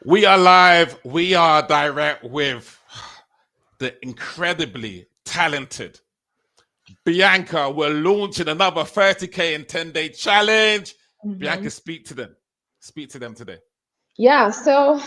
We are live. We are direct with the incredibly talented Bianca. We're launching another 30K in 10-day challenge. Mhm. Bianca, speak to them. Speak to them today. Yeah, so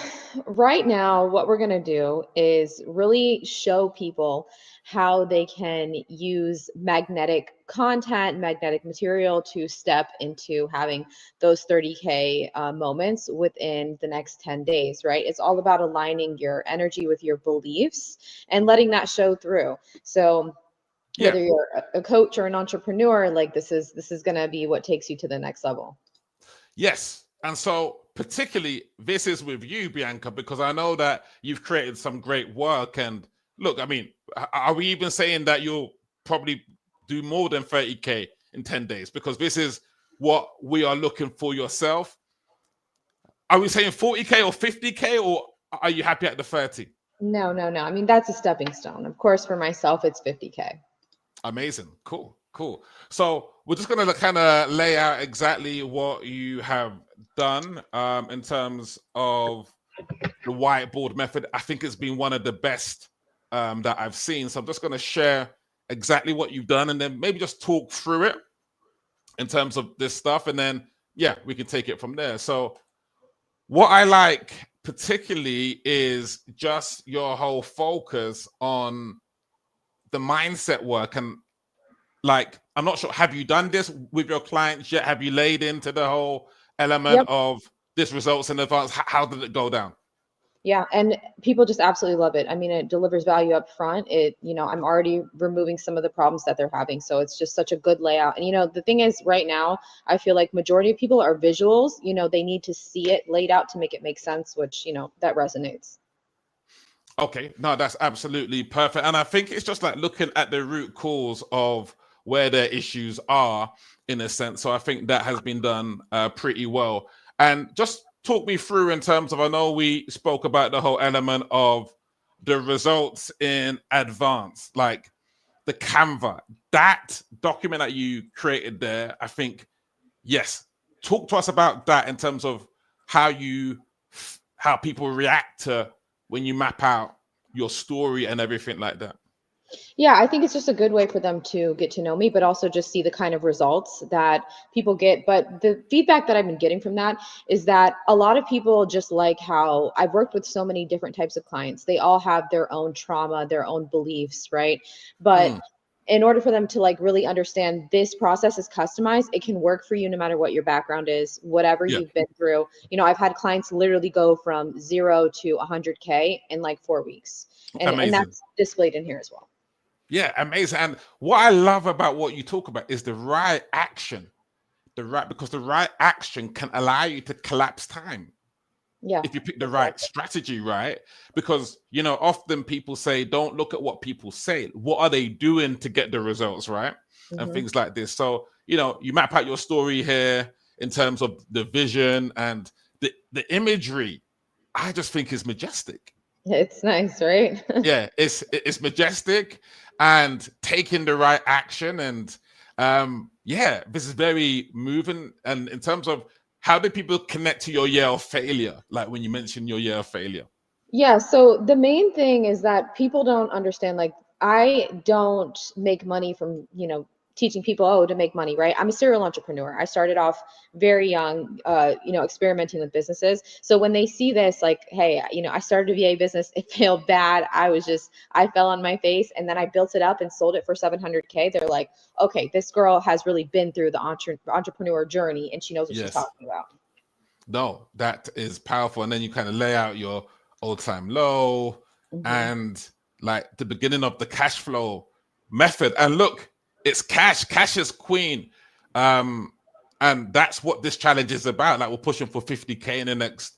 right now, what we're going to do is really show people how they can use magnetic content, magnetic material to step into having those 30K moments within the next 10 days, right? It's all about aligning your energy with your beliefs and letting that show through. So, Yeah. whether you're a coach or an entrepreneur, like this is going to be what takes you to the next level. Yes. And so, particularly, this is with you, Bianca, because I know that you've created some great work. And look, I mean, are we even saying that you'll probably do more than 30K in 10 days? Because this is what we are looking for yourself. Are we saying 40K or 50K, or are you happy at the 30? No, no, no. I mean, that's a stepping stone. Of course, for myself, it's 50K. Amazing. Cool. Cool. So we're just going to kind of lay out exactly what you have done in terms of the whiteboard method. I think it's been one of the best that I've seen. So I'm just going to share exactly what you've done and then maybe just talk through it in terms of this stuff. And then, yeah, we can take it from there. So what I like particularly is just your whole focus on the mindset work. And like, I'm not sure, have you done this with your clients yet? Have you laid into the whole element Yep. of this results in advance? How did it go down? Yeah. And people just absolutely love it. I mean, it delivers value up front. I'm already removing some of the problems that they're having. So it's just such a good layout. And, the thing is, right now, I feel like majority of people are visuals. They need to see it laid out to make it make sense, which, that resonates. Okay, no, that's absolutely perfect. And I think it's just like looking at the root cause of where their issues are in a sense. So I think that has been done pretty well. And just talk me through in terms of, I know we spoke about the whole element of the results in advance, like the Canva, that document that you created there. I think, yes, talk to us about that in terms of how how people react to when you map out your story and everything like that. Yeah, I think it's just a good way for them to get to know me, but also just see the kind of results that people get. But the feedback that I've been getting from that is that a lot of people just like how I've worked with so many different types of clients. They all have their own trauma, their own beliefs, right? But Mm, in order for them to like really understand this process is customized, it can work for you no matter what your background is, whatever yeah, you've been through. I've had clients literally go from 0 to 100K in like 4 weeks. And amazing. that's displayed in here as well. Yeah, amazing. And what I love about what you talk about is the right action, because the right action can allow you to collapse time Yeah, if you pick the right exactly. strategy, right? Because, often people say, don't look at what people say. What are they doing to get the results, right? And Hmm. things like this. So, you map out your story here in terms of the vision and the imagery. I just think is majestic. It's nice, right? Yeah, it's majestic and taking the right action. And yeah, this is very moving. And in terms of how do people connect to your year of failure, like when you mentioned your year of failure? Yeah, so the main thing is that people don't understand, like, I don't make money from, teaching people, oh, to make money, right? I'm a serial entrepreneur. I started off very young, experimenting with businesses. So when they see this, like, hey, I started a VA business, it failed bad. I fell on my face and then I built it up and sold it for 700K. They're like, okay, this girl has really been through the entrepreneur journey and she knows what she's Yes. talking about. No, that is powerful. And then you kind of lay out your all-time low Hmm. and like the beginning of the cash flow method. And look, it's cash. Cash is queen. Um, and that's what this challenge is about. Like we're pushing for 50K in the next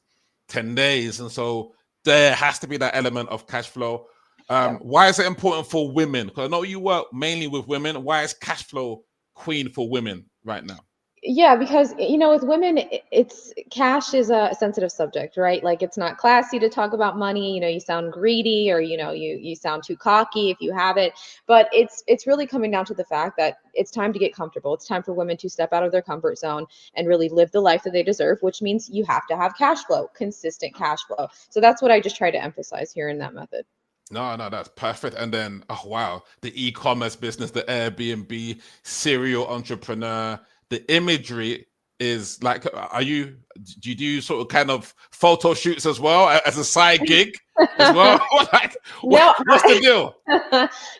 10 days. And so there has to be that element of cash flow. Yeah. Why is it important for women? Because I know you work mainly with women. Why is cash flow queen for women right now? Yeah, because with women, it's cash is a sensitive subject, right? Like it's not classy to talk about money. You sound greedy, or you sound too cocky if you have it. But it's really coming down to the fact that it's time to get comfortable. It's time for women to step out of their comfort zone and really live the life that they deserve, which means you have to have cash flow, consistent cash flow. So that's what I just try to emphasize here in that method. No, no, that's perfect. And then, oh wow, the e-commerce business, the Airbnb, serial entrepreneur, the imagery is like, do you do sort of kind of photo shoots as well as a side gig as well? Like, No, what's the deal?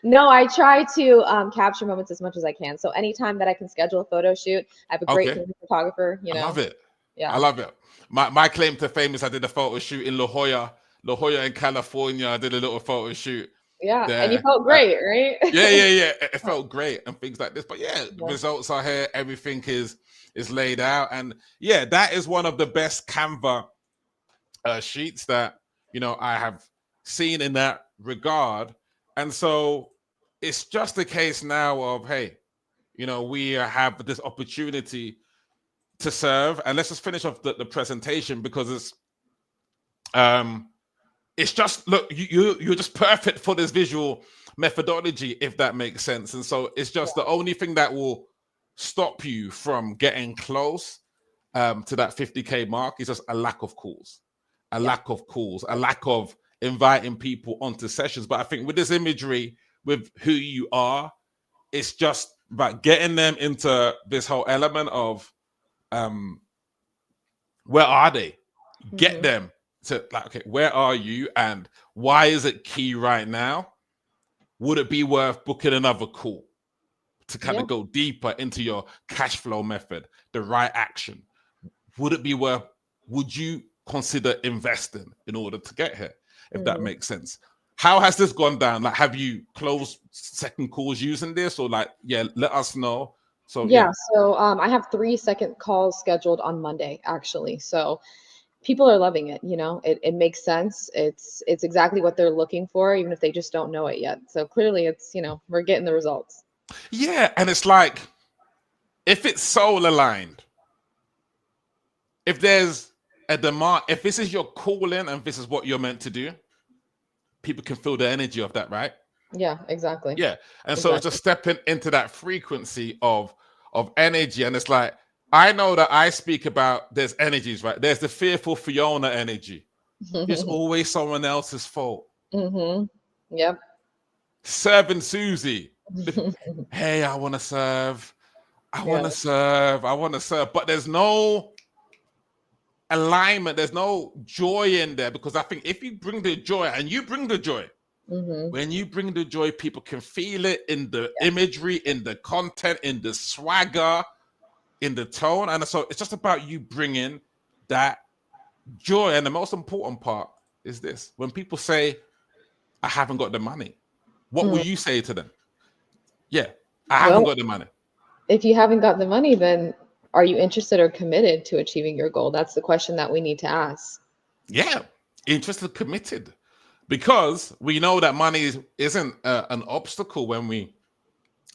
no, I try to capture moments as much as I can. So anytime that I can schedule a photo shoot, I have a great Okay, team of photographer, I love it. I Yeah. love it. My claim to fame is I did a photo shoot in La Jolla in California. I did a little photo shoot Yeah. And you there. felt great, right? Yeah, yeah, yeah. It felt great and things like this. But yeah, Yeah. results are here. Everything is laid out, and yeah, that is one of the best Canva sheets that I have seen in that regard. And so it's just a case now of, hey, we have this opportunity to serve, and let's just finish off the presentation, because it's just, look, you're just perfect for this visual methodology, if that makes sense. And so it's just the only thing that will stop you from getting close to that 50K mark is just a lack of calls, a lack of inviting people onto sessions. But I think with this imagery, with who you are, it's just about getting them into this whole element of where are they? Get Mhm. them to, like, okay, where are you and why is it key right now? Would it be worth booking another call to kind Yeah. of go deeper into your cash flow method, the right action? Would you consider investing in order to get here? If that Mhm. makes sense. How has this gone down? Like, have you closed second calls using this, or like, yeah, let us know. So yeah. Yeah. So I have 3 second calls scheduled on Monday, actually. So people are loving it. It makes sense. It's exactly what they're looking for, even if they just don't know it yet. So clearly it's, we're getting the results. Yeah, and it's like, if it's soul aligned, if there's a demand, if this is your calling and this is what you're meant to do, people can feel the energy of that, right? Yeah, exactly. Yeah. And so it's Exactly. just stepping into that frequency of energy. And it's like, I know that I speak about, there's energies, right? There's the fearful Fiona energy. It's always someone else's fault. Yep. Serving Susie. Hey, I want to serve. I want Yeah. to serve. I want to serve. But there's no alignment, there's no joy in there, because I think if you bring the joy, and you bring the joy, Hmm. when you bring the joy, people can feel it in the imagery, in the content, in the swagger, in the tone. And so it's just about you bringing that joy. And the most important part is this: when people say, I haven't got the money, what will Mm. you say to them? Yeah, I haven't Well, got the money. if you haven't got the money, then are you interested or committed to achieving your goal? That's the question that we need to ask. Yeah, interested, committed, because we know that money isn't an obstacle when we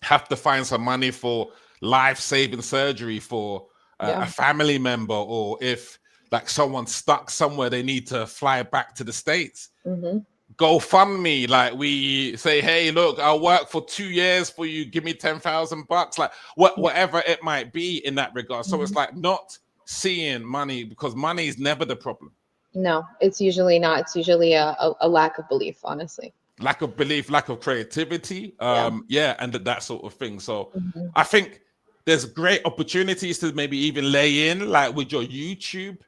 have to find some money for life-saving surgery for a Yeah. family member, or if like someone's stuck somewhere, they need to fly back to the States. Hmm. GoFundMe, like, we say, hey, look, I'll work for 2 years for you, give me $10,000, like Yeah. whatever it might be in that regard. So it's Mhm. like not seeing money, because money is never the problem. No, it's usually not. It's usually a lack of belief, honestly. Lack of belief, lack of creativity, Yeah. yeah, and that sort of thing. So Hmm. I think there's great opportunities to maybe even lay in, like with your YouTube,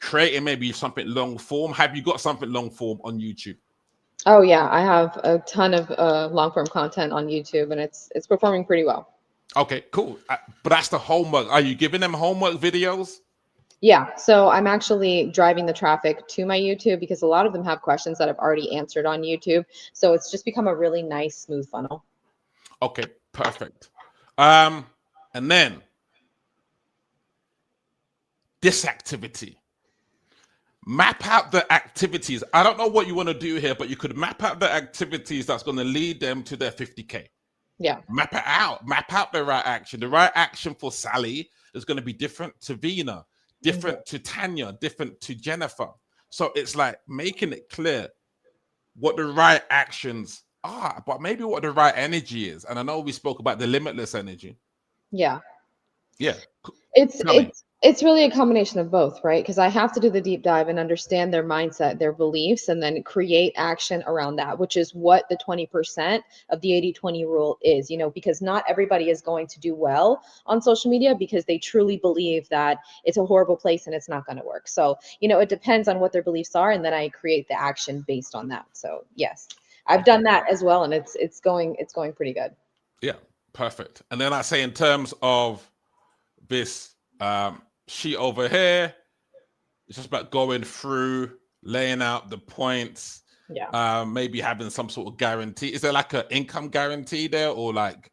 creating maybe something long form. Have you got something long form on YouTube? Oh yeah, I have a ton of long form content on YouTube, and it's performing pretty well. Okay, cool. But that's the homework. Are you giving them homework videos? Yeah, so I'm actually driving the traffic to my YouTube because a lot of them have questions that I've already answered on YouTube. So it's just become a really nice, smooth funnel. Okay, perfect. And then this activity. Map out the activities. I don't know what you want to do here, but you could map out the activities that's going to lead them to their 50K. Yeah. Map it out. Map out the right action. The right action for Sally is going to be different to Vina, different to Tanya, different to Jennifer. So it's like making it clear what the right actions are, but maybe what the right energy is. And I know we spoke about the limitless energy. Yeah. Yeah. It's Tell me. it's it's really a combination of both, right? Because I have to do the deep dive and understand their mindset, their beliefs, and then create action around that, which is what the 20% of the 80/20 rule is, because not everybody is going to do well on social media because they truly believe that it's a horrible place and it's not going to work. So, it depends on what their beliefs are, and then I create the action based on that. So yes, I've done that as well, and it's going pretty good. Yeah, perfect. And then I say in terms of this sheet over here, it's just about going through, laying out the points, Yeah. maybe having some sort of guarantee. Is there like an income guarantee there, or like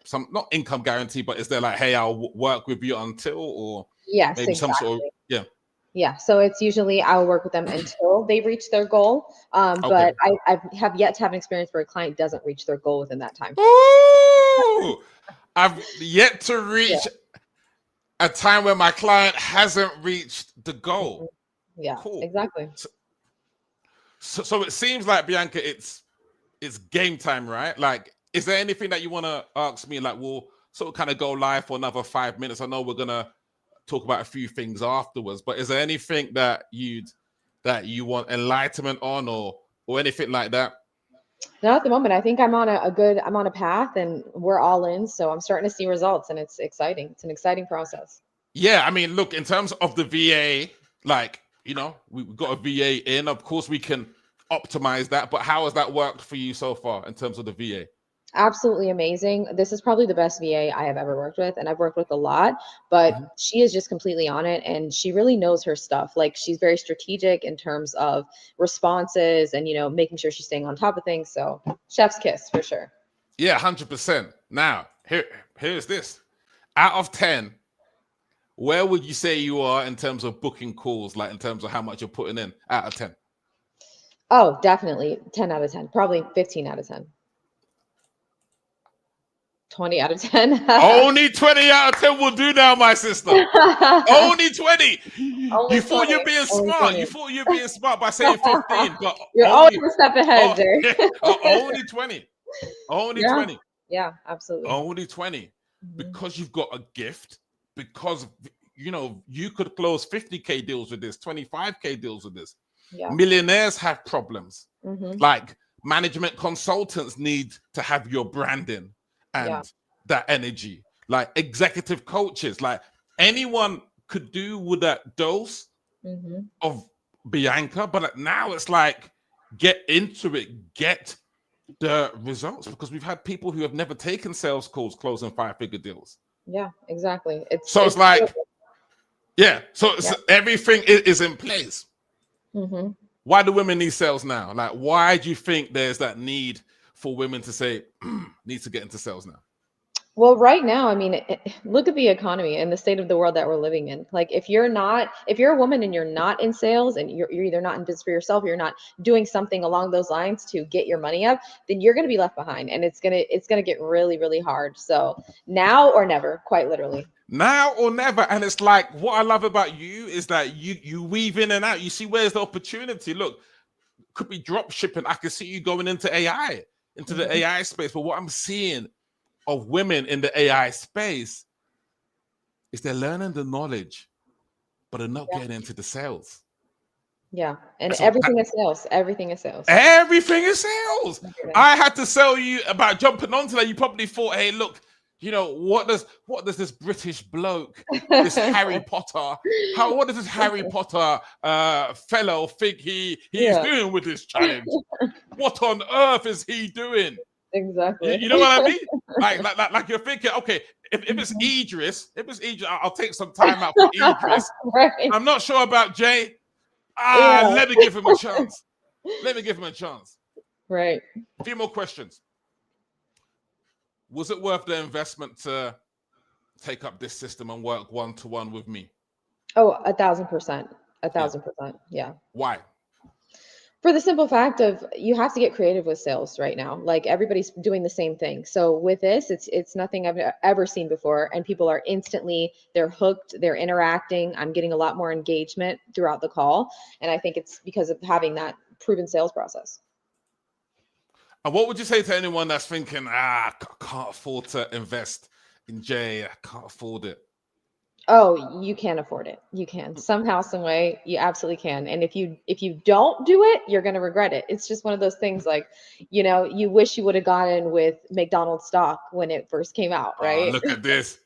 some, not income guarantee, but is there like, hey, I'll work with you until, or Yes, maybe some sort of, exactly. yeah. Yeah, so it's usually I'll work with them until they reach their goal. Okay. But I have yet to have an experience where a client doesn't reach their goal within that time frame. Ooh, I've yet to Yeah. reach a time where my client hasn't reached the Mhm. goal. Yeah, Cool. exactly. So it seems like, Bianca, it's game time, right? Like, is there anything that you want to ask me? Like, we'll sort of kind of go live for another 5 minutes. I know we're gonna talk about a few things afterwards, but is there anything that you want enlightenment on, or anything like that? Now at the moment, I think I'm on a path and we're all in. So I'm starting to see results and it's exciting. It's an exciting process. Yeah, I mean, look, in terms of the VA, like, we've got a VA in. Of course, we can optimize that, but how has that worked for you so far in terms of the VA? Absolutely amazing. This is probably the best VA I have ever worked with, and I've worked with a lot, but Mhm. she is just completely on it and she really knows her stuff. Like she's very strategic in terms of responses and making sure she's staying on top of things. So chef's kiss for sure. Yeah, 100%. Now, here's this. Out of 10, where would you say you are in terms of booking calls, like in terms of how much you're putting in out of 10? Oh, definitely 10 out of 10, probably 15 out of 10, 20 out of 10. Only 20 out of 10 will do now, my sister. Only 20. You Only thought 20, you're being only smart. 20. You thought you're being smart by saying 15, but You're always only a step ahead, oh, Jerry. only 20. Only Yeah, 20. yeah, absolutely. Only 20. Mhm. Because you've got a gift, because you could close 50K deals with this, 25K deals with this. Yeah. Millionaires have problems. Hmm. Like, management consultants need to have your branding Yeah. and that energy. Like, executive coaches, like, anyone could do with that dose Hmm. of Bianca, but now it's like, get into it, get the results, because we've had people who have never taken sales calls closing 5-figure deals. Yeah, exactly. It's So it's it's like, yeah, so yeah. everything is in place. Hmm. Why do women need sales now? Like, why do you think there's that need for women to say, need to get into sales now? Well, right now, I mean, look at the economy and the state of the world that we're living in. Like, if you're a woman and you're not in sales and you're either not in business for yourself, you're not doing something along those lines to get your money up, then you're going to be left behind, and it's gonna get really, really hard. So now or never, quite literally. Now or never. And it's like, what I love about you is that you weave in and out. You see, where's the opportunity? Look, could be drop shipping. I can see you going into AI, into the Hmm. AI space. But what I'm seeing of women in the AI space is they're learning the knowledge, but they're not Yeah, getting into the sales. yeah, and So that, everything is sales. Everything is sales. everything is sales. Everything. I had to sell you about jumping onto that. You probably thought, hey, look, what does this British bloke, this Harry Potter, what does this Harry Potter fellow think he's Yeah, doing with this challenge? What on earth is he doing? You, exactly. you know what I mean? Like you're thinking, okay, if it's Mhm. Idris, I'll take some time out for Idris. Right. I'm not sure about Jay. Yeah. Let me give him a chance. Let me give him a chance. Right. A few more questions. Was it worth the investment to take up this system and work one-to-one with me? Oh, 1,000%. A Yeah. 1,000%. Yeah. Why? For the simple fact of you have to get creative with sales right now. Like everybody's doing the same thing. So with this, it's nothing I've ever seen before, and people are instantly, they're hooked, they're interacting. I'm getting a lot more engagement throughout the call, and I think it's because of having that proven sales process. And what would you say to anyone that's thinking, I can't afford to invest in Jay, I can't afford it? Oh, you can afford it. You can. Somehow, some way, you absolutely can. And if you don't do it, you're gonna regret it. It's just one of those things like, you wish you would have gotten with McDonald's stock when it first came out, Oh, right? look at this.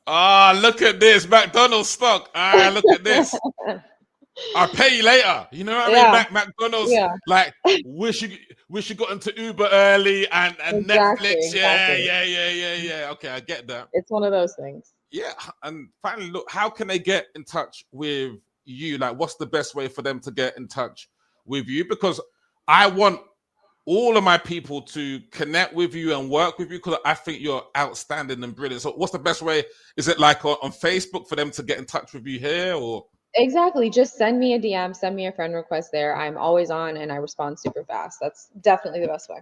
Ah, look at this. McDonald's stock. Ah, look at this. I'll pay you later. You know what I mean? Yeah, McDonald's, yeah, like, wish you got into Uber early and exactly, Netflix. Yeah, exactly. yeah, yeah, yeah, yeah. Okay, I get that. It's one of those things. Yeah. And finally, look, how can they get in touch with you? Like, what's the best way for them to get in touch with you? Because I want all of my people to connect with you and work with you because I think you're outstanding and brilliant. So what's the best way? Is it like on Facebook for them to get in touch with you here, or? Exactly. Just send me a DM, send me a friend request there. I'm always on and I respond super fast. That's definitely the best way.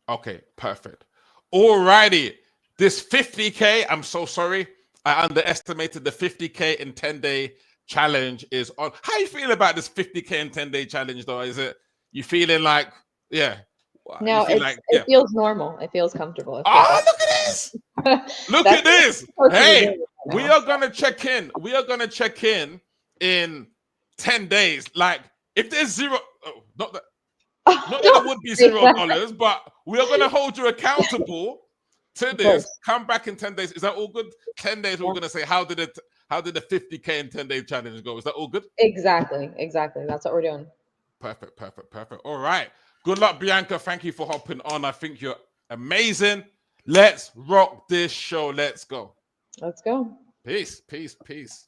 Okay, perfect. Alrighty. This 50K, I'm so sorry. I underestimated the 50K in 10-day challenge is on. How you feel about this 50K in 10-day challenge though? Is it you feeling like, yeah, you No, feel like, it yeah. feels normal. It feels comfortable. It feels Oh, look at this. Look that's at this. what you're supposed to be Hey, doing right we now. are gonna check in. We are gonna check in 10 days. Like, if there's zero, oh, not that there Don't would be say that. $0, but we are gonna hold you accountable to Of this. course. Come back in 10 days. Is that all good? 10 days, we're Yeah. gonna say how did the 50K in 10-day challenge go? Is that all good? Exactly. Exactly. That's what we're doing. Perfect, perfect, perfect. All right. Good luck, Bianca. Thank you for hopping on. I think you're amazing. Let's rock this show. Let's go. Let's go. Peace, peace, peace.